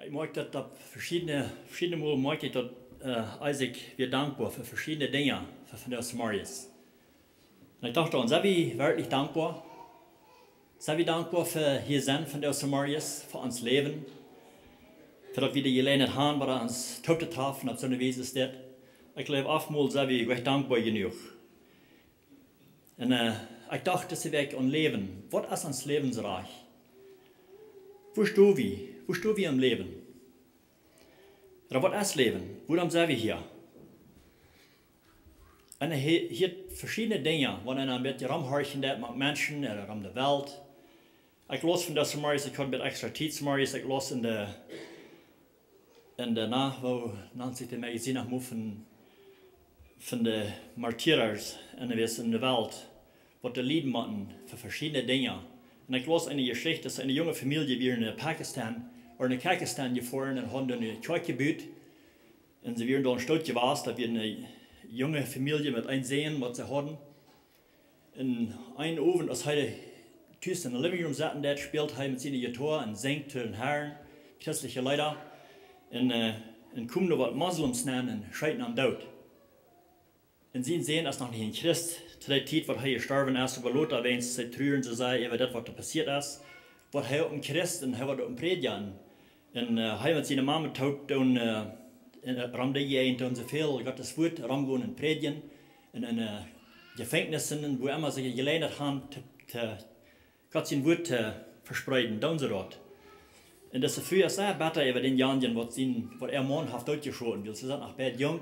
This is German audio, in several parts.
Ich mag das auf verschiedene Mal mag ich das, Isaac wir dankbar für verschiedene Dinge von der Marius. Und ich dachte, und sind wir wirklich dankbar? Sind wir dankbar für hier sind von der Marius, für uns Leben, für das wir die gelernt haben, was uns Tote getroffen auf so eine Weise steht? Ich glaube, oftmals sind wir recht dankbar genug. Und ich dachte, dass wir und leben, was ist uns lebensreich? Wo stehen wir? Wo stehen wir im Leben? Oder was ist Leben? Warum sind wir hier? Und hier verschiedene Dinge, wo einer mit rumhorchen mit Menschen oder um die Welt. Ich los von der Samaris, ich kann mit extra Zeit Samaris, ich los in der Nacht, wo nennt sich der Magazin nach von den Martyrers in der Welt, was die Lieben machen für verschiedene Dinge. Und ich las eine Geschichte, dass eine junge Familie wie in Pakistan oder in Pakistan gefahren und haben eine Kirche gebaut. Und sie waren da ein Stück gewesen, da wir eine junge Familie mit einsehen, was sie hatten. In einem Abend, als heute in der Living Room saßen, der spielt mit seiner Gitarre und singt zu den Herren, christliche Leute. Und kommen da was Moslems nennen und schreiten am Tod. Und sie sehen, dass noch nicht ein Christ zu der Zeit, was er gestorben ist, aber Lothar erwähnt, sie trüren zu sein, über das, was da passiert ist. Was er auch ein Christ und er war ein Prediger. Und er mit seiner Mama taugt und ramde je und so viel Gottes Wort ramgehen und predigen. Und in Gefängnissen, wo immer sie gelernt haben, Gott sein Wort verspreiten, tun sie dort. Und das ist für sehr besser über den Jahren, was er morgenhaft durchgeschoten will. Sie sind noch bald jung.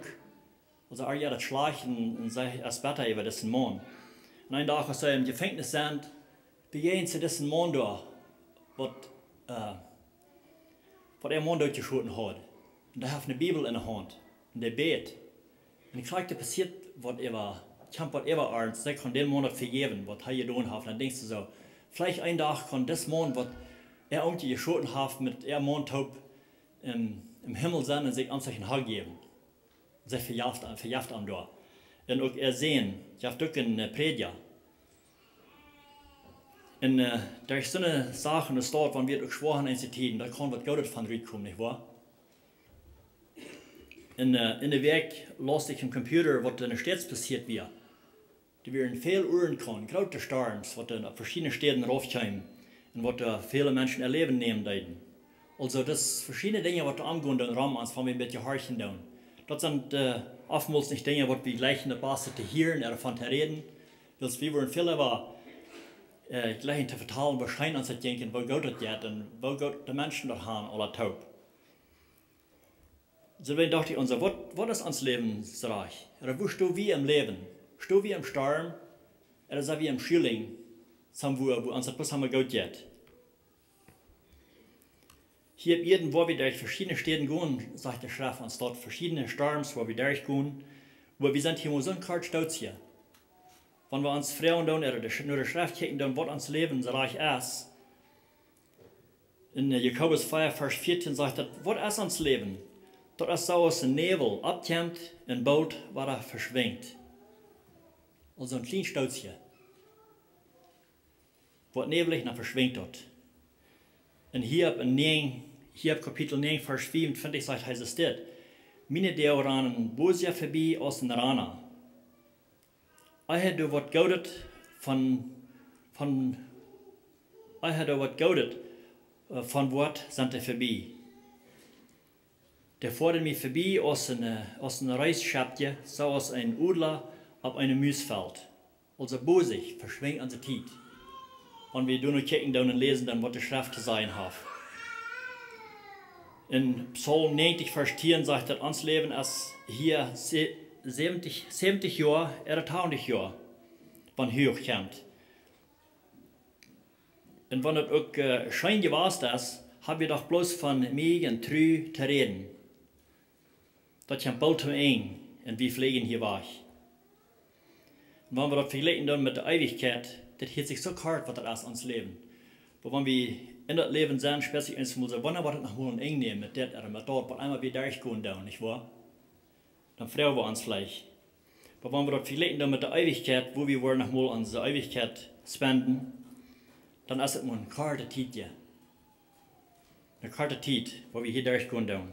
Also er ja das Schlagen und sei erst besser über diesen Mann. Und einen Tag, als er im Gefängnis sind, begegnen sie diesen Mann da, was er Mann durchgeschoten hat. Und er hat eine Bibel in der Hand. Und der bet. Und ich fragte, passiert, was er war. Ich habe was er war ernst, der kann den Monat vergeben, was er getan hat. Und dann denkst du so, vielleicht ein Tag kann das Mann, was er irgendwie geschoten hat, mit er Mann taub im Himmel sein und sich an sich ein Haar geben. Sehr verjagt an da. Und auch er sehen, ich habe auch einen Prediger. Und da ist so eine Sache, das dort, wenn wir auch schworen in Tiden, da kann was Gutes von kommen, nicht wahr? In der Weg las ich im Computer, was in der Stadt passiert wird. Die wir in vielen Uhren können, gerade die Storms, was in verschiedenen Städten raufkommen und was viele Menschen erleben nehmen. Also das sind verschiedene Dinge, was da angehen, den Raum, als wenn wir ein bisschen horchen tun. Das sind oftmals nicht Dinge, die wir gleich in der Basis zu hören oder davon zu reden. Weil wir wollen viele aber gleich zu vertalen, wahrscheinlich uns zu denken, wo Gott das geht und wo Gott die Menschen dort haben, oder taub. So dachte ich uns, was ist uns lebensreich? Oder wo stehen wir im Leben? Stehen wir im Sturm? Oder sind wir im Schilling, wo uns das haben Gott geht? Hier irgendwo wir durch verschiedene Städte gehen, sagt der Schrift uns dort verschiedene Sturms, wo wir durchgehen, wo wir sind hier so ein Kart stolz hier. Wenn wir uns Frauen tun, oder nur der Schrift kicken, dann was uns lebensreich ist. In Jakobus 4, Vers 14 sagt er, was ist uns Leben? Das ist so aus dem Nebel abkämmt, ein Boot, war verschwingt. Also ein kleines Stolzchen. Was nebelig, dann verschwingt dort. Und hier Kapitel 9, Vers 24 sagt, heißt es das. Meine Deoranen Bosia vorbei aus den Rana. Ich hätte was gaudet von Wort sind er vorbei. Der fordert mich vorbei aus einer Reisschapje, so aus einem Udler auf einem Müsfeld. Also bosig, verschwingt an der Zeit. Und wir nur kicken und lesen dann, was die Schrift zu sein hat. In Psalm 90, Vers 10 sagt er, uns Leben ist hier 70 Jahre, 80 Jahre, wenn hoch kommt. Und wenn das auch schein gewesen ist, haben wir doch bloß von mich und Trü zu reden. Das kommt bald zum Ende, und wir pflegen hier weg. Und wenn wir das vergleichen dann mit der Ewigkeit, das hört sich so hart, was das ist, uns Leben. Aber wenn wir in das Leben sind, speziell ins Musik, wenn wir das noch mal eng nehmen, mit das oder mit dort, was einmal wieder durchgehen, nicht wahr? Dann freuen wir uns vielleicht. Aber wenn wir das vergleichen dann mit der Ewigkeit, wo wir wollen noch mal unsere Ewigkeit spenden, dann ist es mal eine harte Zeit. eine karte Zeit, wo wir hier durchgehen dürfen.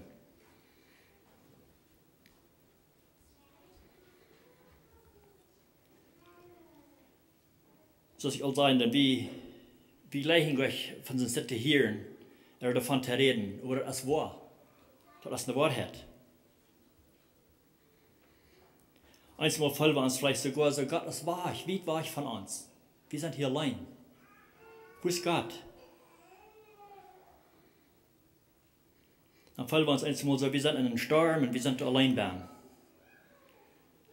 Zoals ik al zei, dat we lijken euch von den Sitten hören, oder davon zu reden, oder als wahr. Das ist eine Wahrheit. Einmal fallen wir uns vielleicht sogar so, Gott ist wahr, wie wahr von uns. Wir sind hier allein. Wo ist Gott? Dann fallen wir uns einmal so, wir sind in einem Sturm und wir sind allein da.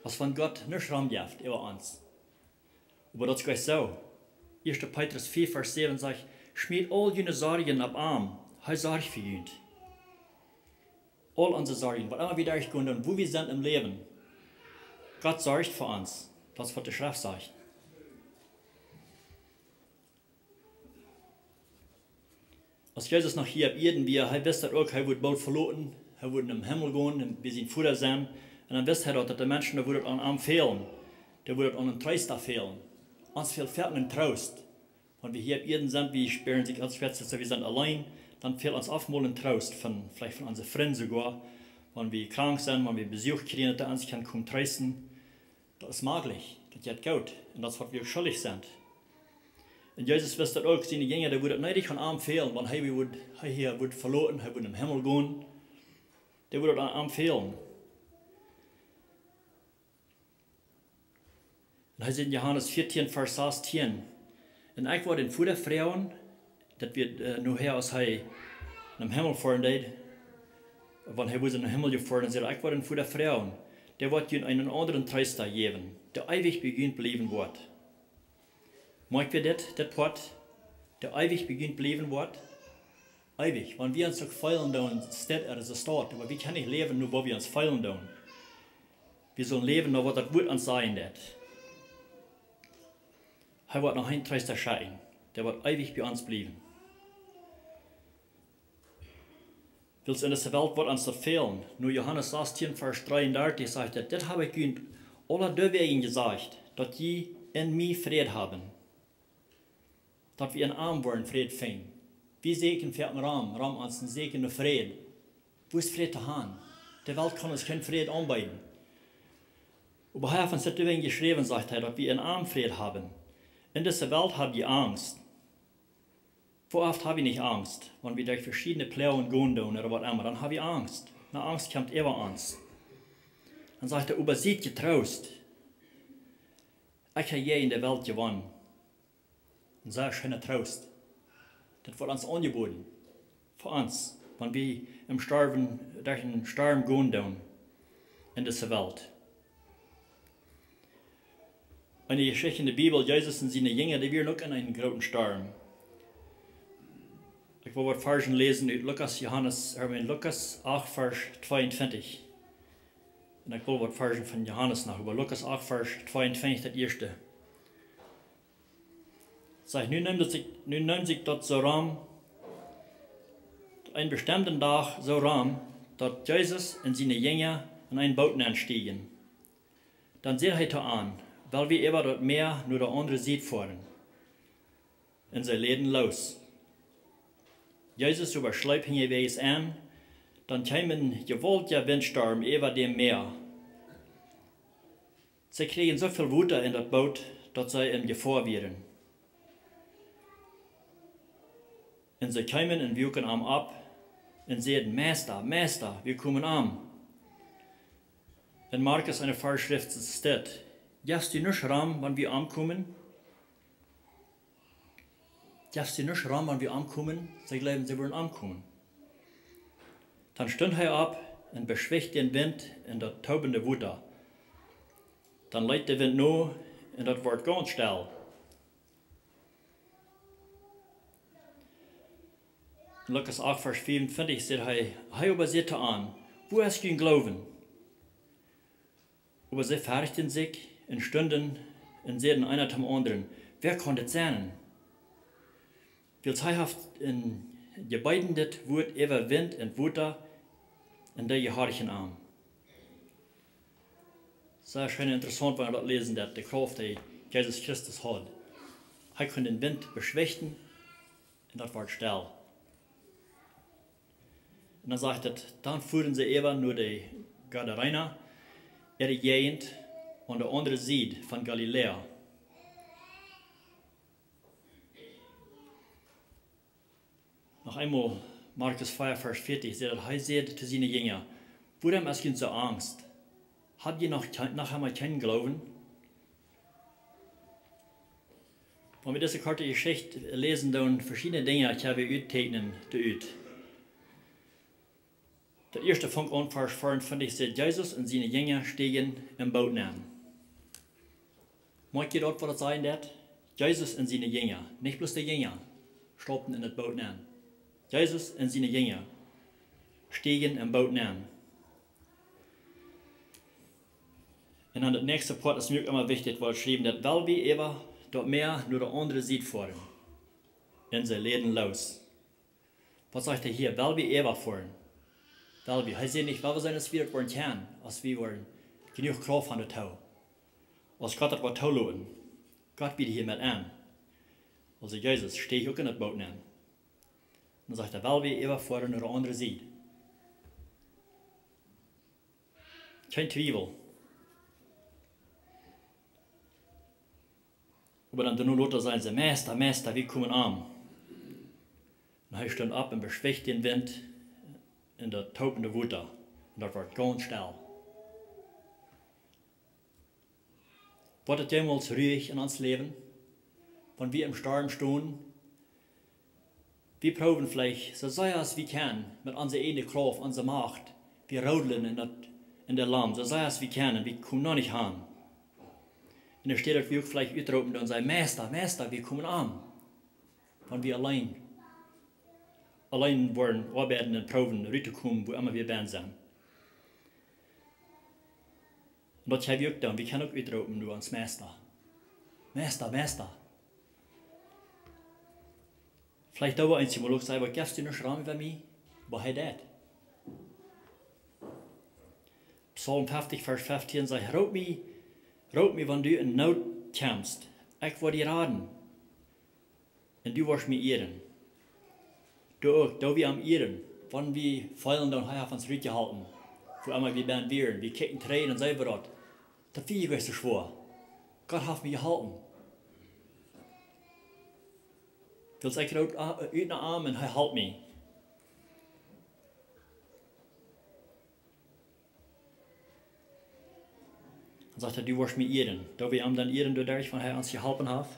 Was von Gott nicht Raum gibt über uns. Aber das geht so. 1. Petrus 4, Vers 7 sagt, schmiert all jene Sorgen ab Arm, er sorgt für uns. All unsere Sorgen, was immer wir durchgehen und wo wir sind im Leben. Gott sorgt für uns. Das ist, was die Schrift sagt. Als Jesus noch hier auf Erden war, er wusste auch, er wird bald verloren, er wird im Himmel gehen, wir sind Vater sein. Und dann wusste er auch, dass die Menschen, die würden an ihm fehlen, die würden an einem Trost fehlen. Uns fehlt einen Trost. Wenn wir hier auf Erden sind, wir spüren sich als Schwester, wir sind allein, dann fehlt uns oftmals ein Trost, vielleicht von unseren Freunden sogar. Wenn wir krank sind, wenn wir Besuch kriegen, dass uns kommen trösten. Das ist möglich, das geht gut. Und das ist, was wir schuldig sind. Und Jesus wusste auch, seine Jünger, die würden nicht an ihm fehlen, wenn er hier wird verloren, er wird im Himmel gehen. Der würde an ihm fehlen. Und er sagt in Johannes 14, Vers 16, und ich war den Vater Frauen, dass wir nur her aus im Himmel fahren, wenn er in den Himmel gefahren ist, ich war den Vater Frauen, der wird ihnen einen anderen Tröster geben, der ewig beginnt bleiben wird. Mag wir das Wort, der ewig beginnt bleiben wird? Ewig. Wenn wir uns feilen, dann steht er so dort, aber wir können nicht leben, nur wo wir uns feilen. Wir sollen leben, nur was das Wort uns sein wird. Er wird noch ein Tröster scheiden, der wird ewig bei uns bleiben. Willst in dieser Welt wird uns das fehlen? Nur Johannes 16, Vers 33 sagt er, das habe ich ihnen alle deswegen gesagt, dass sie in mir Frieden haben. Dass wir in Arm wollen, Frieden finden. Wie Segen fährt ein Raum uns ein Segen und Frieden. Wo ist Frieden zu haben? Die Welt kann uns keinen Frieden anbieten. Aber Herr von Sittewing geschrieben, sagt er, dass wir in Arm Frieden haben. In dieser Welt haben wir Angst. Wo oft habe ich nicht Angst, wenn wir durch verschiedene Pläne gehen oder was immer, dann habe ich Angst. Na, Angst kommt immer uns. Dann sagt er, übersieht getrost. Ich habe je in der Welt gewonnen. Und sehr schöner Trost. Das wird uns angeboten. Für uns, wenn wir durch den Sturm gehen in dieser Welt. Eine Geschichte in der Bibel, Jesus und seine Jünger, die waren auch in einem großen Sturm. Ich will was Versen lesen in Lukas 8, Vers 22. Und ich will was Versen von Johannes noch, über Lukas 8, Vers 22, das erste. Sagt, nun nimmt sich dort so Raum, einen bestimmten Tag so Raum, dass Jesus und seine Jünger in ein Boot einstiegen. Dann seht er an, weil wir über das Meer nur der andere Seite fahren. Und sie leden los. Jesus überschleibt hingeweis an, dann kam ein gewaltiger Windsturm über dem Meer. Sie kriegen so viel Wasser in das Boot, dass sie in Gefahr wären. Und sie kamen und wuken am ab und sagten, Meister, Meister, wir kommen an. In Markus eine Vorschrift steht, gibst du nicht Raum, wenn wir ankommen? Gibst du nicht Raum, wenn wir ankommen? Sie glauben, sie wollen ankommen. Dann stund er ab und beschwächt den Wind in der taubende Wutter. Dann leitet der Wind nur und das wird ganz still. In Lukas 8, Vers 54 sagt er übersieht an, wo hast du ihn glauben? Aber sie fürchten sich und stunden und sehen einer zum anderen, wer konnte es sein? Weil sie in die beiden das Wort über Wind und Wutter in der gehorchen Arm. Sehr schön interessant, wenn wir das lesen, dass die Kraft, die Jesus Christus hat. Er kann den Wind beschwächen und das wird still. Und dann sagt er, dann fuhren sie eben nur die Gadarener, ihre Gegend und der andere Seite von Galiläa. Noch einmal Markus 4, Vers 40, sagt er, sagt zu seinen Jüngern, warum hast ihr so Angst? Habt ihr noch einmal keinen Glauben? Wenn wir diese kurze Geschichte lesen, dann verschiedene Dinge, ich habe uittekenen uit. Der erste fängt an, Vers 54, sagt, Jesus und seine Jünger stiegen im Boot an. Mag ihr dort, was das sein wird? Jesus und seine Jünger, nicht bloß die Jünger, stoppten in das Boot an. Jesus und seine Jünger stiegen im Boot an. Und dann das nächste Part ist mir immer wichtig, weil geschrieben wird, weil wir eben dort mehr nur der andere sieht fahren. Und sie leden los. Was sagt er hier? Weil wir eben fahren. Weil wir. Heißt nicht, weil wir sein, dass wir das wollen können, als wir wollen genug Kraft an der Tau. Als Gott das Tau lassen. Gott bietet hier mit an. Also Jesus, stehe ich auch in das Boot an. Und dann sagt er, weil wir eben fahren nur der andere sieht. Kein Zweifel. Aber dann nur Leute sagen sie, Meister, Meister, wir kommen an. Und er stand ab und beschwächt den Wind in der taubende Wutter. Und das war ganz still. Wird es jemals ruhig in uns Leben? Wenn wir im Sturm stehen? Wir proben vielleicht, so sehr als wir können, mit unserer eigenen Kraft, unserer Macht. Wir rodeln in der Land, so sehr als wir können, wir kommen noch nicht an. Und da steht, dass wir vielleicht uitroepen und sagen, Meister, Meister, wir kommen an. Wenn wir allein wollen arbeiten und proben, rauszukommen, wo immer wir sind. Und das haben wir auch getan. Wir können auch uitroepen nur ans Meister. Meister, Meister. Vielleicht da eins mal auch sagen, was gibst du noch Schramm für mich? Was hat das? Psalm 50, Vers 15 sagt, raub mich, wenn du in Not kommst. Ich will dir raten. Und du wirst mir ehren. Du auch, da wir am ehren. Wenn wir fallen, dann haben wir uns ruhig gehalten. Wo immer wir werden wehren. Wir kicken Tränen und sagen wir das. Das Vieh ist so schwer. Gott hat mich gehalten. Willst ich uit den Arm und er hält mich. Dann sagt er, du wirst mir ehren. Da wir ihm dann ehren, dadurch, wenn er uns geholfen hat.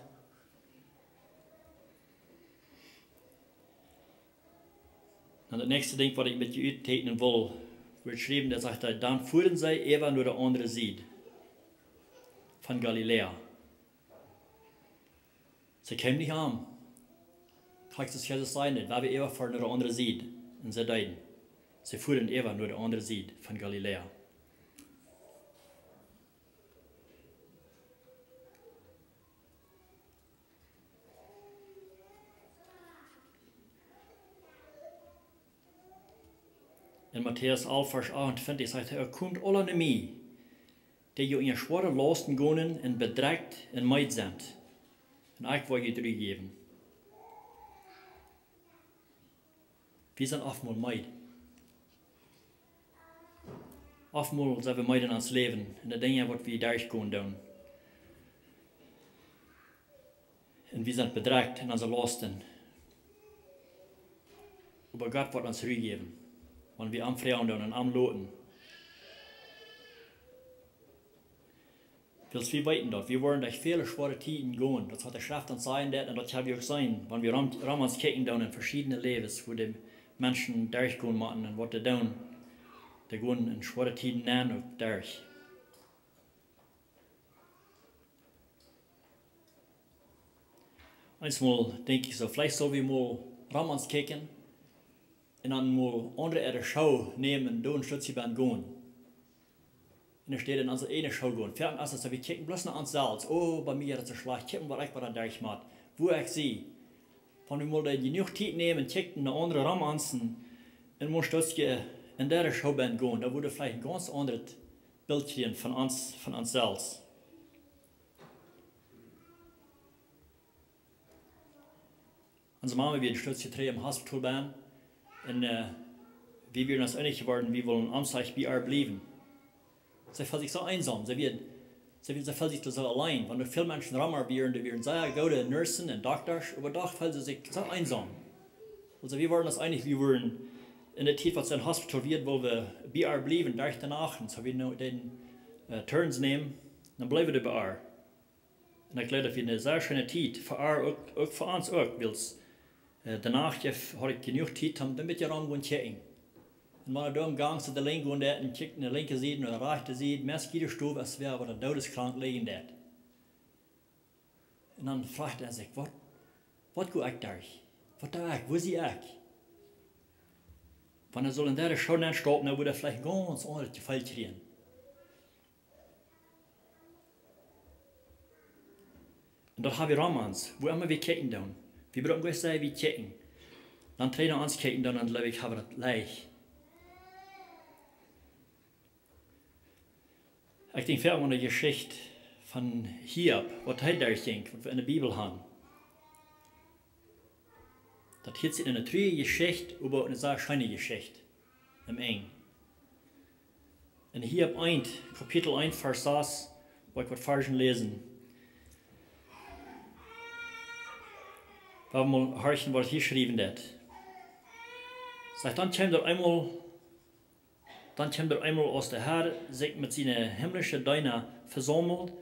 Und das nächste Ding, was ich mit dir uittekenen will, wird geschrieben, der sagt, dann fuhren sie eben nur der andere Seite von Galiläa. Sie kämen nicht an. Kann ich das Jesus sein nicht, weil wir eben fahren nur der andere Seite in sie deuten. Sie fuhren eben nur der andere Seite von Galiläa. In Matthäus 11, Vers 28 sagt er, kommt alle naar mij, die je in je schwere lasten gaan en bedrekt en meid zijn. En ik wil je teruggeven. Wir sind oftmals meid. Oftmals sind wir meid in ons Leben, in de dingen wat we durchgehen doen. Und wir sind bedrekt in onze lasten. Aber Gott wird uns teruggeven. Wenn wir am Frauen und am Loten. Willst wir weiten dort? Wir wollen durch viele schwere Tiden gehen. Das hat der Schrift uns sein, und das habe ich auch sein. Wenn wir uns kicken in verschiedene Lebens, wo die Menschen durchgehen müssen und was sie tun. Die gehen in schwere Tiden an und durch. Einmal denke ich so, vielleicht sollen wir mal uns kicken. En dan moet andere de schouw nemen, doen zodat ze gaan. En dan staat in onze ene schouw gaan. Verder als dat we kijken, bloß naar onszelf. Oh, bij mij is het zo slecht. Kijken wat ik wat daar maak. Wo ik zie. Van we moeten genoeg tijd nemen, kijken naar andere ramansen. En moet zodat je in de schouw bent gaan. Dan wordt vielleicht een ganz anderes Bildchen van onszelf. Onze mama weer een stukje terug im Hospital ben. En wie wir uns einig geworden, wir wollen amtlich bei ihr bleiben. Sie fühlt sich so einsam, sie fühlt sich so allein. Wenn viele Menschen rumarbeiten, die werden sehr gute Nursen und Doktors, aber doch fühlt sie sich so einsam. Also wir waren das einig, wir waren in der Zeit, was ein Hospital wird, wo wir bei ihr bleiben, durch danach, und so wir den Turns nehmen, dann bleiben wir bei ihr. Und ich glaube, das wird eine sehr schöne Zeit, für ihr, auch für uns auch, weil danach habe ich genug Zeit, damit wir rumgehen checken. Und wenn du umgang zu der Linke und der und kickt in der linke Seite oder der rechte Seite, meist jeder Stube, als wäre aber der todeskrank liegen dort. Und dann fragt er sich, was geht ich da? Was da ich? Wo ist ich? Wenn er soll in der schon anstoppen, dann würde er vielleicht ganz anders Gefall kriegen. Und dort haben wir Romans, wo immer wir kicken dann. Wir brauchen gleich sagen, wir kicken. Dann trainen wir uns kicken, dann glaube ich, haben wir das leicht. Ich denke viel an die Geschichte von Hiob, was er da denkt, was wir in der Bibel haben. Das hier ist eine treue Geschichte, aber eine sehr schöne Geschichte. Im Eng. In Hiob 1, Kapitel 1, Vers 6, wo ich was Versen lesen. Wir haben mal horchen, was hier geschrieben wird. Sagt, dann kommt er einmal aus der Herr, sich mit seinen himmlischen Dienern versammelt,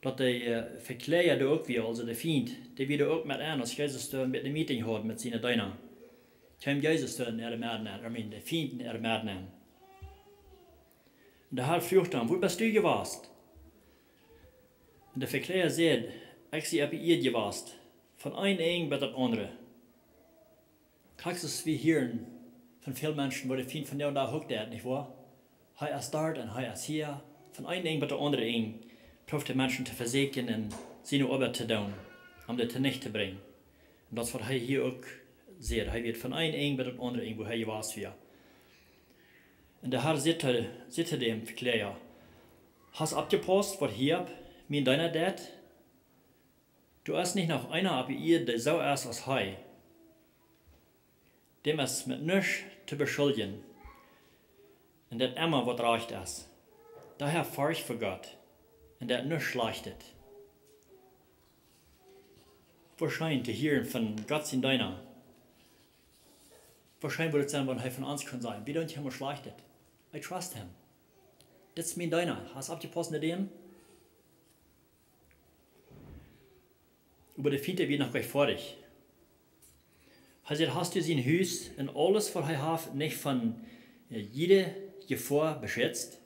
dass der Verkläger da auch wieder, also der Feind, der wieder auch mit an, als Jesus da mit dem Meeting hat mit seinen Dienern. Kam Jesus da in der Merden an, der Feind in der Merden an. Und der Herr fragt dann, wo bist du gewesen? Und der Verkläger sagt, ich sie bei ihr gewesen, von einem Eng bis das andere. Kriegst du es wie hier von vielen Menschen, wo der Feind von der und da hockt, nicht wahr? Er ist dort und er ist hier. Von einem Eng bis der andere Eng probiert die Menschen zu versägen und seine Arbeit zu tun, um das nicht zu bringen. Und das, was er hier auch sieht. Er wird von einem Eng bis der andere Eng, wo er was für. Und der Herr sagt dem Verkläger, hast du abgepasst, was hier mit deiner dat? Du hast nicht noch einer ab ihr, der so ist als er. Dem ist mit nichts zu beschuldigen. Und das immer was recht ist. Daher fahre ich für Gott. Und das nichts schlechtet. Wahrscheinlich zu hören von Gott in deiner. Wahrscheinlich würde es sein, wenn er von uns kann sein. Wie don't you schlechtet? I trust him. Das ist mein deiner. Hast du abgepasst mit dem? Aber der Finte wird noch gleich vor dich. Er sagt, hast du sein Haus und alles, was er hat, nicht von jeder Gefahr beschützt?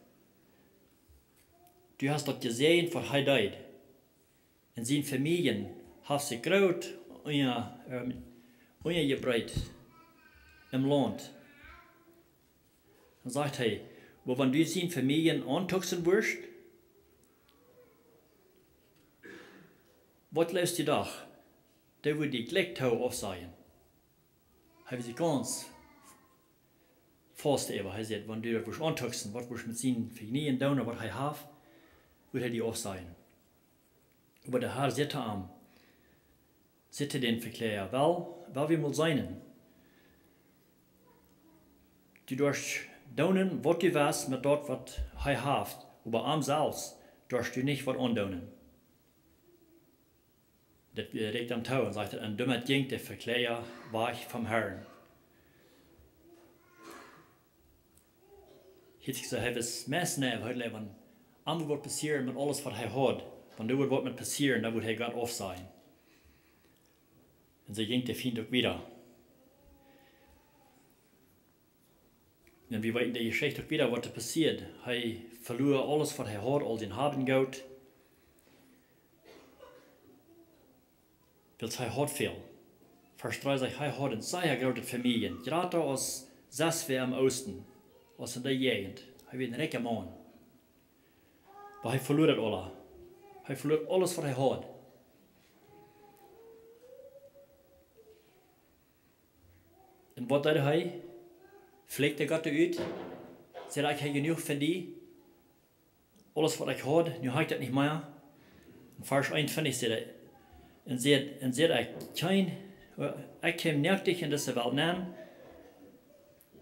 Du hast dort gesehen, was er tut. In seinen Familien hast du graut ungebreitet im Land. Dann sagt er, wo wenn du seine Familien antuxen wirst, was lässt du doch? Da wird die Glecktau aufsehen. Er sich ganz fast über. Er sagt, wenn du das antuxen, was wirst mit seinen Familien tun, was er hat, wird er die aufsehen. Aber der Herr sagt am, sagt den Verkläger, weil wir mal sein. Du darfst tun, was du weißt mit dort, was er hat. Aber am selbst darfst du nicht was antun. Das regt am Tau und sagt, ein dummer Ding, der Verkläger war ich vom Herrn. Hier ist gesagt, es meist nicht, weil wenn andere was passieren mit alles, was er hat, wenn du was mit passieren, dann wird er Gott auf sein. Und so ging der Feind auch wieder. Und wir weiten der Geschichte auch wieder, was da passiert. Er verlor alles, was er hat, all den Haben Geld. Weil er hat viel. Vers 3 sagt, er hat eine sehr große Familie. Gerade aus Saswe im Osten, aus in der Gegend. Er wird ein reicher Mann. Aber er verlor das alles. Er verlor alles, was er hat. Und was tut er? Pflegt Gott aus? Sagt, ich habe genug von dir. Alles, was ich habe, nu habe ich das nicht mehr. In Vers 1 finde ich es. Und sagt, ich komme nicht dich in diese Welt nehmen.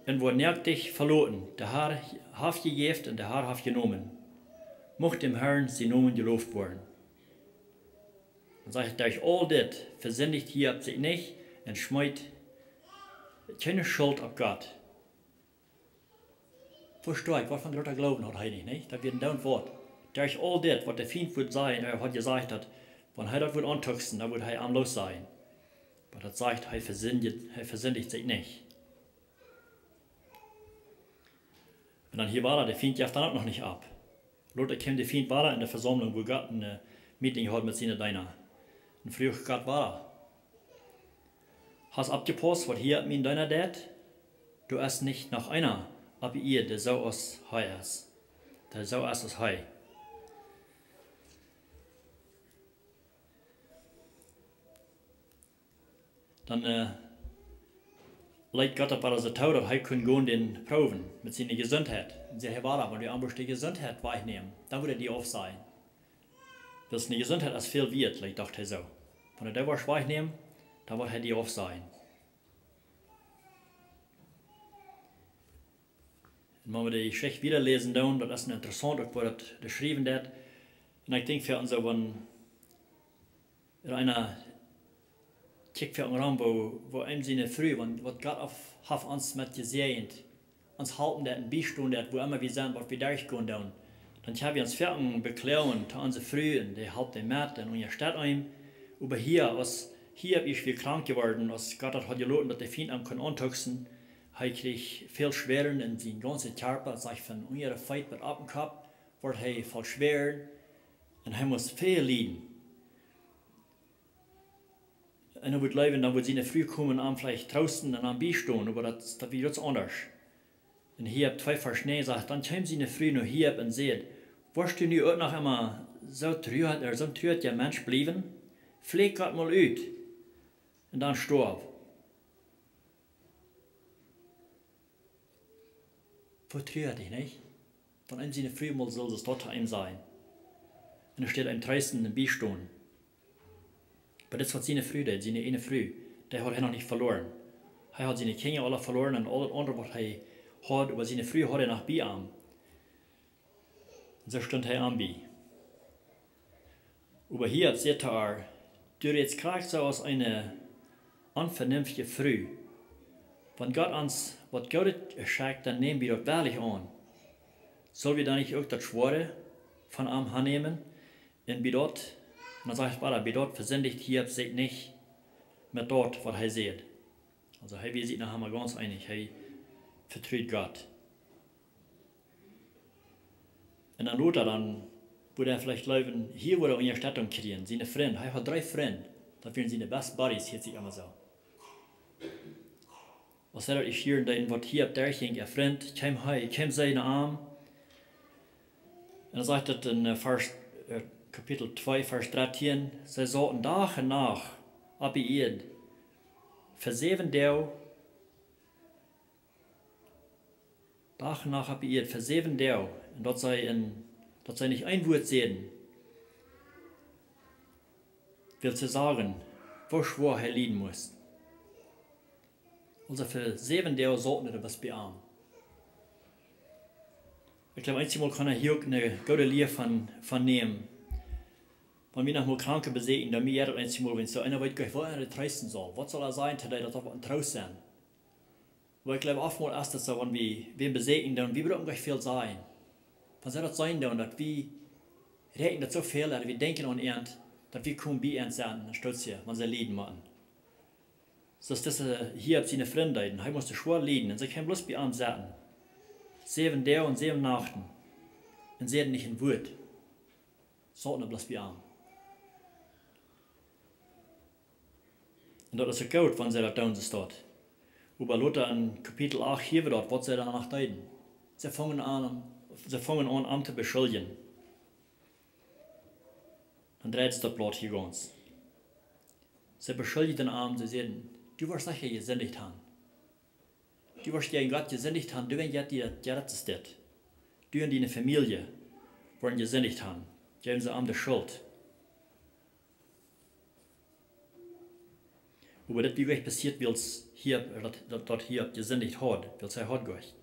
und wo nergt dich verloren, der Herr haft gegeben und der Herr haft genommen. Mocht dem Herrn sein Namen gelobt worden. Und sagt, durch all das versündigt hier ab sich nicht und schmeißt keine Schuld auf Gott. Verstehe ich, was von Luther glauben hat, nicht? Das wird ein down Wort. Durch all das, was der Feind wird sein, er hat gesagt hat, wenn er das wird antuxen, dann wird er armlos sein. Aber das sagt, er versündigt sich nicht. Und dann hier war er, der Feind jaft dann auch noch nicht ab. Luther kam der Feind war in der Versammlung, wo Gott ein Meeting hat mit seinen Dienern. Und früher Gott war er. Hast abgepasst, was hier mit deiner dat? Du hast nicht nach einer, aber ihr, der so aus Heu ist. Der so aus Heu. Dann leidt Gott aber so tau, dass er können gehen den Proben mit seiner Gesundheit. Und sie war aber die andere die Gesundheit wahrnehmen. Dann würde die auf sein. Das eine Gesundheit als viel wird, leidt dachte er so. Wenn er da was wahrnehmen, dann wird er die auf sein. Und wenn wir die Geschichte wieder lesen, dann, das ist interessant, auch wo das geschrieben wird. Und ich denke für uns, wenn einer kijk für einen Raum, wo einem seine Früh, was Gott auf uns mit gesehen, uns halten, der ein Beistand, wo immer wir sind, was wir durchgehen, dann haben wir uns fertig beklauen, zu unsere Früh, und die halten den Matt in unserer Stadt ein. Aber hier bin ich viel krank geworden, als Gott hat gelassen, dass der Feind am kann antuxen. Er kriegt viel Schweren in seinen ganzen Körper, sich von unserer Feit mit ab dem Kopf, wird er voll schwer, und er muss viel leiden. Und er wird leben, dann wird seine Früh kommen, am vielleicht draußen und am Beistehen, aber das wird jetzt anders. Und hier habt zwei Verschnee sagt, dann kommen sie eine Früh noch hier und seht, wirst du nu auch noch immer so trüht der Mensch bleiben? Pfleg Gott mal uit. Und dann starb. Vertrüht dich nicht? Von einem seine Früh mal soll es dort einem sein. Und da steht ein Treisten im Beistehen. Aber das war seine Früh, seine eine Früh. Der hat er noch nicht verloren. Er hat seine Kinder alle verloren und alles andere, was er hat, aber seine Früh hat er noch bei ihm. Und so stand er am bei. Aber hier seht ihr, du jetzt kriegst so aus einer unvernünftigen Früh. Wenn Gott uns, was Gott schenkt, dann nehmen wir das wahrlich an. Soll wir dann nicht auch das Schwere von ihm annehmen? Und bei dort, und dann sagt er, bei dort versündigt hier sich nicht mit dort, was er sieht. Also wir sind nachher mal ganz einig, er vertraut Gott. Und dann Luther, dann würde er vielleicht leben, hier würde er eine Erstattung kriegen, seine Freunde, er hat 3 Freunde, das wären seine best Buddies, hier sich immer so. Was er ich hier, was hier ab der ging, ein Freund, kam seine Arm, und er sagt das in Kapitel 2, Vers 13, sie sollten Tag und Nacht ab ihr, für 7 Tage, Tag und Nacht ab ihr, für 7 Tage, und dort sei nicht ein Wort sehen, will sie sagen, wo schwor er leiden muss. Also für 7 Tage sollten wir was beamen. Ich glaube, einmal kann er hier auch eine gute Lehre von nehmen. Wenn wir noch mal Kranke besehen, dann mir einmal, wenn so einer weiß, wo er trösten soll, was soll er sein, dass er ein Trost sein. Weil ich glaube, oftmals ist das so, wenn wir besehen, dann wir brauchen gleich viel sein. Wenn soll das sein, dann, dass wir reden das so viel, dass wir denken an ihn, dass wir kommen bei ihm sein, dann stolz hier, wenn sie leiden machen. So ist das hier ab seine Freunde, er musste schwer leiden, und sie können bloß bei ihm sein. 7 Tage und 7 Nachten. Und sie hatten nicht ein Wort. Sollten er bloß bei ihm. Und das ist gut, wenn sie da tun steht. Aber Luther in Kapitel 8 hier wird, was sie danach deuten. Sie fangen an zu beschuldigen. Dann dreht es das Blatt hier ganz. Sie beschuldigen ihn, sie sagen, du wirst sicher gesündigt haben. Du wirst gegen Gott gesündigt haben, du wirst jetzt das. Du und deine Familie werden gesündigt haben. Geben sie ihm die Schuld. Aber das, wie euch passiert, hier, dat hier gesündigt hat, weil sie hat Gott.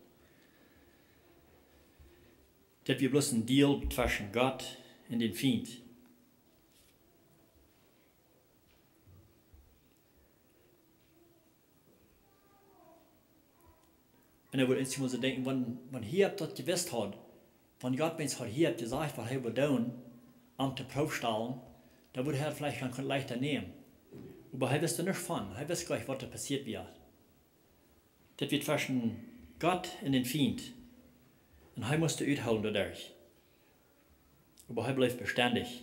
Das wir bloß ein Deal zwischen Gott und den Feind. Und er würde insgesamt so denken, wenn hier das gewusst hat, wenn Gott mir hat hier gesagt, was er will tun, am zu Probe stellen, dann würde er vielleicht schon leichter nehmen. Aber er wusste nicht von, er wusste gleich, was da passiert wird. Das wird zwischen Gott und den Feind. Und er musste uitholen dadurch. Aber er bleibt beständig.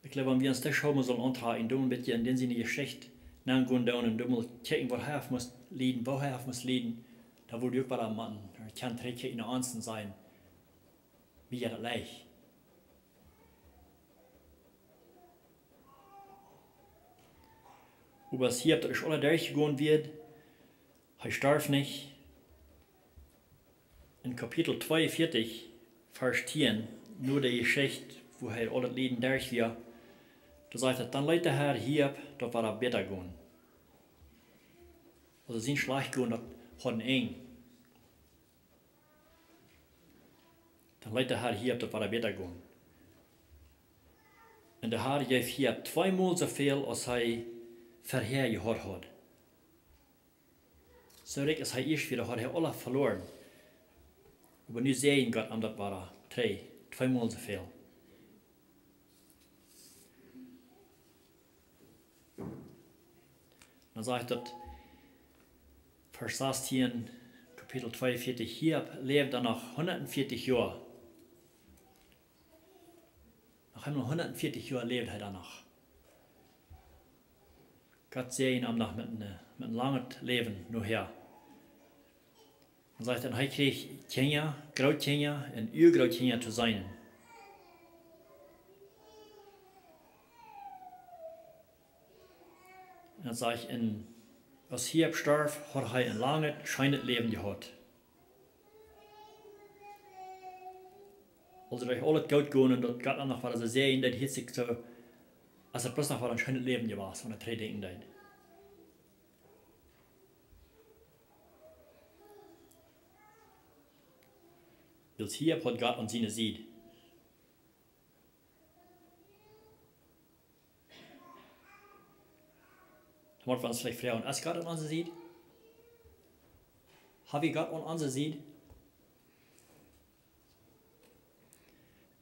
Ich glaube, wenn wir uns das schauen sollen, antragen, ein bisschen in den Sinne Geschichte, nachgehen down und mal gucken, wo er muss leiden, wo er muss leiden, da würde ich auch bei einem Mann, er kann direkt in der Ansten sein, wie er das leicht. Aber was hier, dass alle durchgegangen wird, er starb nicht. In Kapitel 42, Vers 10, nur die Geschichte, wo er alle Leben durch wird, da sagt er, dann leitet der Herr hier, da war er besser gehen. Also sind schlecht gehen, das hat ihn eng. Dann leitet der Herr hier, da war er besser gehen. Und der Herr gab hier zweimal so viel, als er vorher gehört hat. So richtig ist er erst wieder, hat er alle verloren. Aber nu sehen Gott, das war zweimal so viel. Dann sagt er, Vers 16, Kapitel 42, hier lebt er noch 140 Jahre. Nach 140 Jahren lebt er danach. Gott sehe ihn noch mit einem langen Leben nur her. Dann sagt er, er kriegt Kinder, Großkinder und Urgroßkinder zu sein. Und dann sage ich, als hier starb, hat er ein langes, schönes Leben gehabt. Also durch alles gut gehen und dort Gott auch noch, weil er sehen, dass sich so, als bloß noch ein schönes Leben gewesen, von der drei Dinge. Als hier hat Gott und seine sieht. Dann wird uns vielleicht fragen, ist Gott und uns sieht? Haben wir Gott und uns sieht?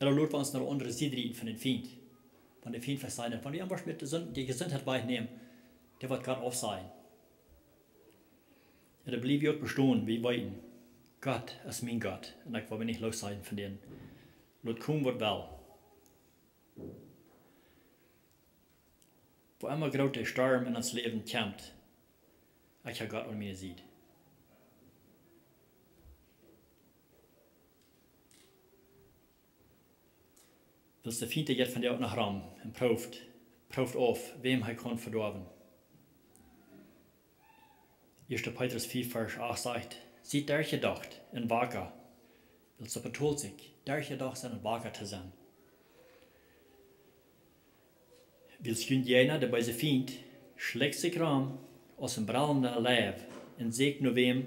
Oder lohnt wir uns noch andere Seite reden von den Feind? Von den Feind sein. Wenn wir einfach mit die Gesundheit wegnehmen, der wird Gott auch sein. Ja, da blieb ich auch bestehen, wie weiten. Gott ist mein Gott. Und ich will nicht los sein von denen. Lot kommen wird wel. Wo immer große Sturm in ons Leben kommt, ich habe Gott an mir sieht. Willst du Finte jetzt von dir auch nach Raum und prüft auf, wem er kann verdorben. 1. Petrus 4, Vers 8 sagt, sieht der gedacht in Waker, willst du betont sich, der gedacht sein in Waker zu sein. Willst du jener, der bei sich findet, schlägt sich ran aus dem brallenden Leib und sägt nur wem,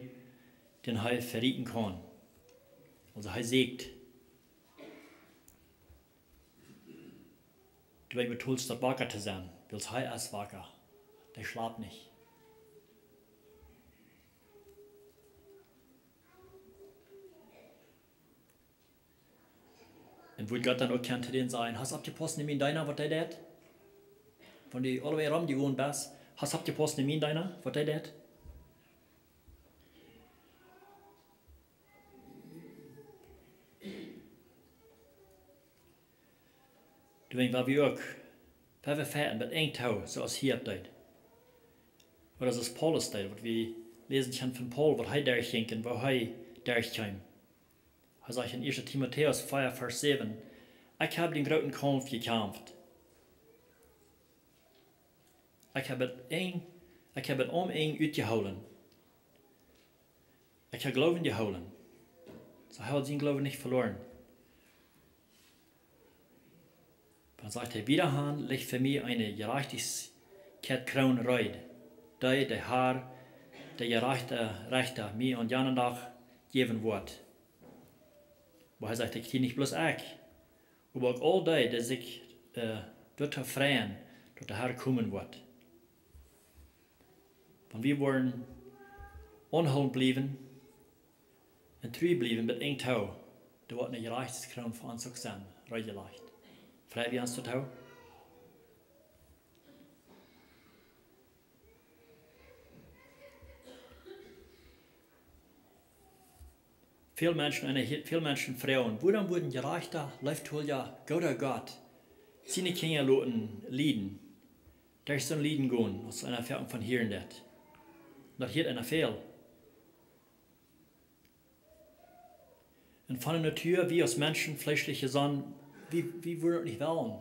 den er verrieten kann. Also er sägt. Du betulst dort wacker zu sein, willst er erst wacker. Der schlaft nicht. Und wo Gott dann auch kann zu denen sagen, hast du abgepasst in deiner, was der tut? Von die alle rum, die wohnen best, hast du abgepasst in deiner, was der tut? Du weißt, waar we ook, waar we feiten met één touw, zoals hier op dit. Oder zoals Paulus deed, wat we lezen können von Paul, wat hij daar ging en waar hij daar kwam. Hij zegt in 1. Timotheus 4, Vers 7, ich habe den großen Kampf gekämpft. Ich habe het om één uitgehouden. Ich habe Glauben gehouden. So hij had zijn Glauben nicht verloren. Dann sagt er, wiederhan liegt für mich eine Gerechtigkeitskroon reid, die der Herr, der gerechte Rechter, mir und jeden Tag geben wird. Aber er sagt, ich hier nicht bloß ich, aber auch all die sich dort freuen, dass der Herr kommen wird. Wenn wir wollen onholden blijven en treu blijven met één touw, dan wordt een gerechtigheidskroon voor ons ook zijn, regelrecht. Vrij wie ons dat touw? Veel mensen vrouwen, waarom worden gerechter, leeft hol ja, Gott Gott, seine Kinder laten lieden. Daar is zo'n lieden gaan, als een ervaring van hier en dat. Dat hier een veel. Und von der Natur, wie als Menschen, fleischliche Sonne, wie würden wir nicht wollen?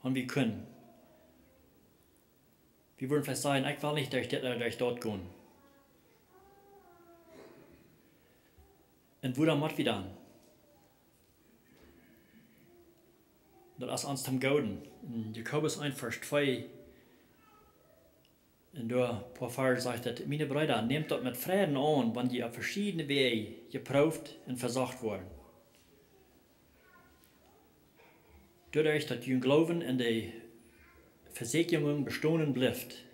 Und wir können. Wir würden vielleicht sagen, ich will nicht durch das oder durch dort gehen. Und wo dann macht wir dann? Das ist uns zum Gauden. In Jakobus 1, Vers 2, und da Paul sagt, dass, meine Brüder, nehmt das mit Frieden an, wenn die auf verschiedene Wege geprüft und versucht wurden. Dadurch, dass ihr Glauben in die Versicherung bestehen bleibt,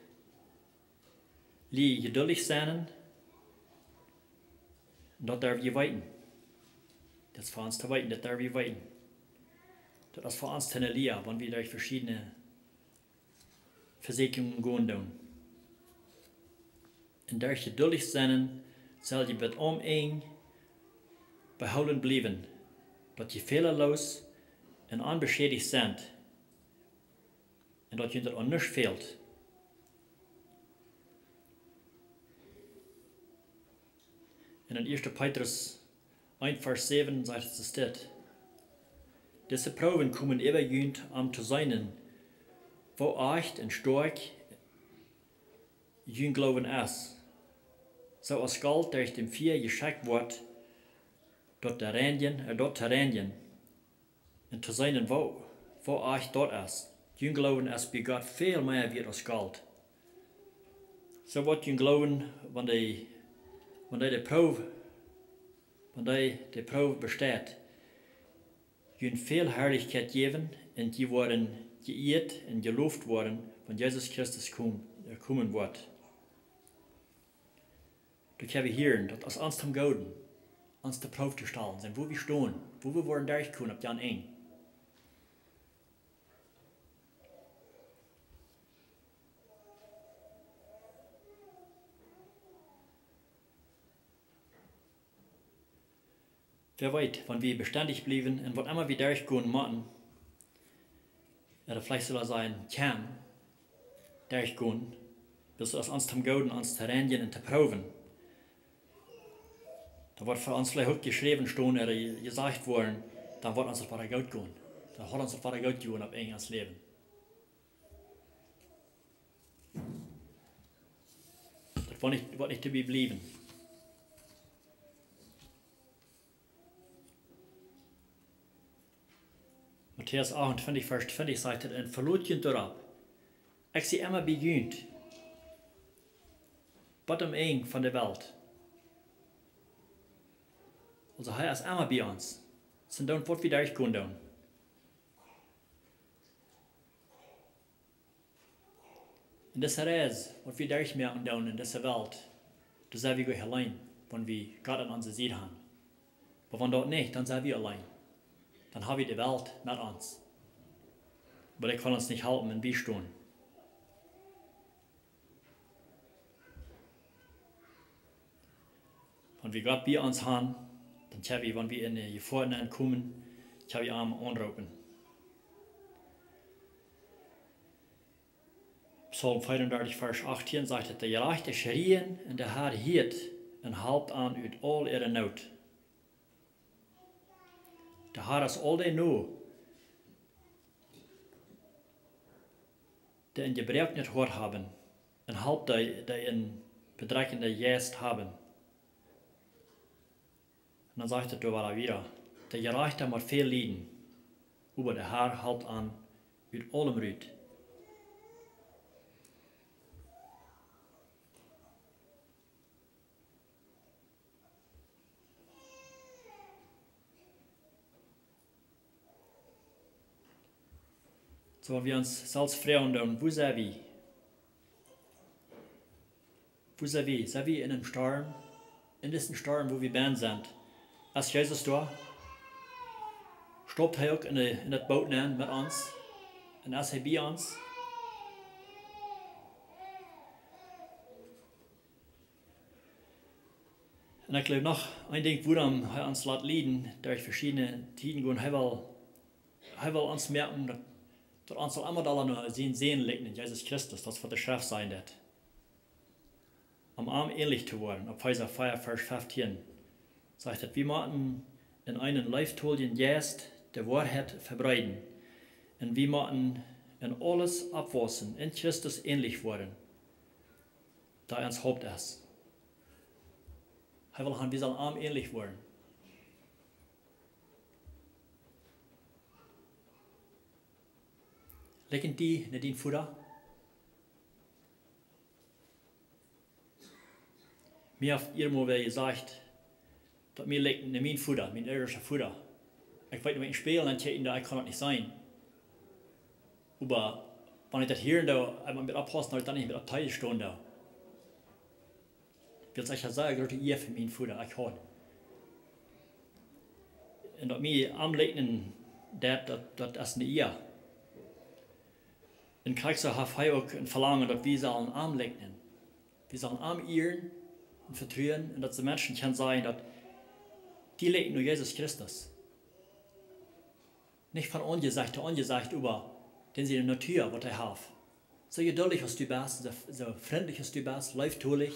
lie geduldig sein, und das darf ihr weiten. Das ist für uns zu weiten, das darf ihr weiten. Das ist für uns zu lernen, wenn wir durch verschiedene Versicherungen gehen. En durch geduldig zijn, zal je met omeen behouden blijven, dat je fehlerloos en onbeschädigt bent, en dat je er aan niets fehlt. En in 1. Petrus 1, Vers 7 sagt es dit. Diese Proben kommen übergehend zu sein, wo echt en stark je Glauben ist. So als Gold durch dem Vier geschickt wird, dort zu reinigen und zu sehen, wo euch dort ist. Je Glauben ist bei Gott viel mehr wie als Gold. So wird je Glauben, wenn die Probe besteht, je viel Herrlichkeit geben und die worden geehrt und gelobt worden, wenn Jesus Christus kommen wird. Du kannst hören, dass als uns zum Gauden, uns der Probe zu stellen sind, wo wir stehen, wo wir wollen durchkommen, ab Jan 1. Wer weiß, wenn wir beständig bleiben und was immer wir durchgehen machen, oder vielleicht soll er sein, kann durchgehen, bis als uns zum Gauden, uns zu reinigen und zu proben. Da wird für uns vielleicht auch geschrieben stehen oder gesagt worden, dann wird uns das weiter gut gehen. Dann hat uns das weiter gut gehen ab eigenes Leben. Das wird nicht dabei bleiben. Matthäus 28, Vers 20 sagt er, und verlot je dorp. Ich sie immer begünt. Bottom eng von der Welt. Also hij is immer bei uns. Sind dann fort wieder ich gehen dann. Und das ist, was wir durchmerken dann in dieser Welt, das sind wir gleich allein, wenn wir Gott an unserer Seite haben. Aber wenn dort nicht, dann sind wir allein. Dann haben wir die Welt mit uns. Aber der kann uns nicht halten und beistehen. Wenn wir Gott bei uns haben, dann können wir, wenn wir in die Gefahren kommen, können wir ihn anrufen. Psalm 34, Vers 18 sagt, der Gerechte schrien und der Herr hielt und halbt an uit all ihre Not. Der Herr ist all die Not, die in Gebrauch nicht gehört haben, und halbt die in bedreckende Geist haben. Und dann sagt er wieder, der Gerechte muss viel leiden, über der Haar halt an, uit allem ruut. So wir uns selbst fragen, dann, wo sind wir? Wo sind wir? Sind wir in einem Sturm? In diesem Sturm, wo wir ben sind? Ist Jesus da? Stoppt er auch in das Boot mit uns? Und ist er bei uns? Und ich glaube noch, ein Ding, wo er uns lässt leiden, durch verschiedene Tiden gehen, er will uns merken, dass uns immer da noch sehen liegt in Jesus Christus, das wird der Schrift sein wird. Am Arm ähnlich zu werden, auf Epheser 4, Vers 15, sagt er, wir müssen in einen Leiftollien Geist der Wahrheit verbreiten. Und wir müssen in alles abwachsen, in Christus ähnlich werden, da uns Haupt ist. Er will haben, wir sollen arm ähnlich werden. Liegen die in dein Futter? Mir hat irgendwo gesagt, dass mir liegt in mein Futter, mein irdisches Futter. Ich weiß nicht, wenn ich spiele, dann ich kann das nicht sein. Aber wenn ich das hier einmal mit abpassen, dann nicht mit Abteil stehen da. Ich will euch sagen, dass ich für mein Futter, ich habe. Und dass mir am liegen, das ist nicht ihr. In Kriegser hat er auch ein Verlangen, dass wir sollen arm liegen. Wir sollen arm ehren und vertrauen und dass die Menschen können sagen, dass die liegen nur Jesus Christus. Nicht von angesagt zu angesagt über den sie in der Natur, was er hat. So geduldig als du bist, so freundlich als du bist, leiftolig.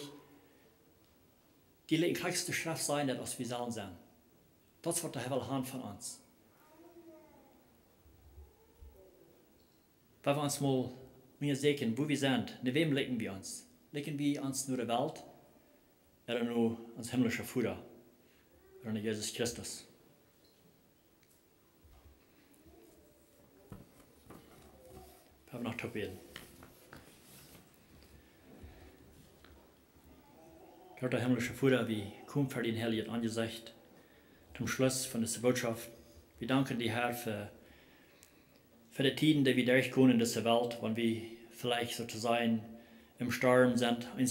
Die liegen kriegst du Schrift sein, dass wir sollen sein. Das wird der Herr will haben von uns. Weil wir uns mal sehen, wo wir sind, in wem liegen wir uns? Liegen wir uns nur der Welt oder nur ans himmlische Futter? Oder nur Jesus Christus? Wir haben noch zu beten. Gott, der himmlische Futter, wie kommt für den Heiligen Angesicht zum Schluss von dieser Botschaft. Wir danken dir, Herr, für die Tiden, die wir durchgehen in dieser Welt, wenn wir vielleicht sozusagen im Sturm sind, einmal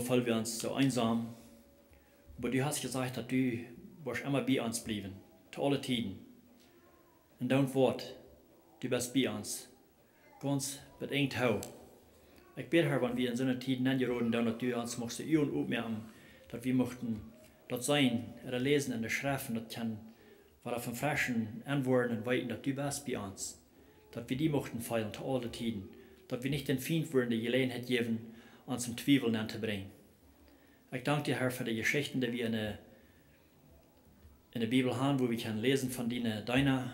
fühlen wir uns so einsam. Aber du hast gesagt, dass du wirst immer bei uns bleiben, zu allen Tiden. Und dein Wort, du bist bei uns, ganz bedingt hau. Ich bete, Herr, wenn wir in so einer Zeit angeraten, dass du uns machst, und aufmerken, dass wir möchten dort sein, oder lesen in der Schrift, das kann weil er von frischen Antworten und weiten, dass du bist bei uns. Dass wir die möchten feiern, zu allen Tiden. Dass wir nicht den Feind würden, die Gelegenheit geben, uns zum Zweifeln anzubringen. Ich danke dir, Herr, für die Geschichten, die wir in der Bibel haben, wo wir können lesen von deiner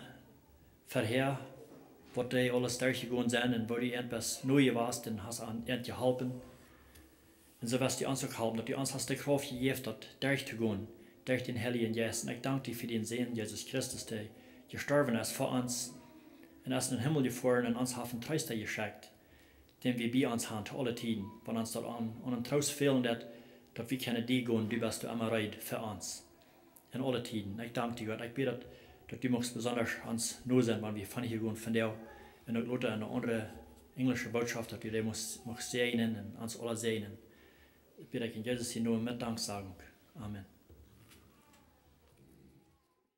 Verheer, was die alles durchgegangen sind und wo du etwas Neues warst, dann hast du an geholfen. Und so wirst du uns auch helfen, dass du uns hast die Kraft gegeben, dort durchzugehen. Durch den Heiligen Geist. Und ich danke dir für den Segen Jesus Christus, der gestorben ist für uns und ist in den Himmel gefahren und uns hat einen Tröster geschickt, den wir bei uns haben, zu allen Tiden. Wenn uns dort an einen Trost fehlen, dass wir können die gehen, du bist du immer bereit für uns. In allen Tiden. Ich danke dir, Gott. Ich bete, dass du möchtest besonders uns nur sein, wenn wir von hier gehen, von dir. Und auch Leute eine andere englische Botschaft, dass du die möchtest segnen und uns alle segnen. Ich bete in Jesus' Namen mit Danksagung. Amen.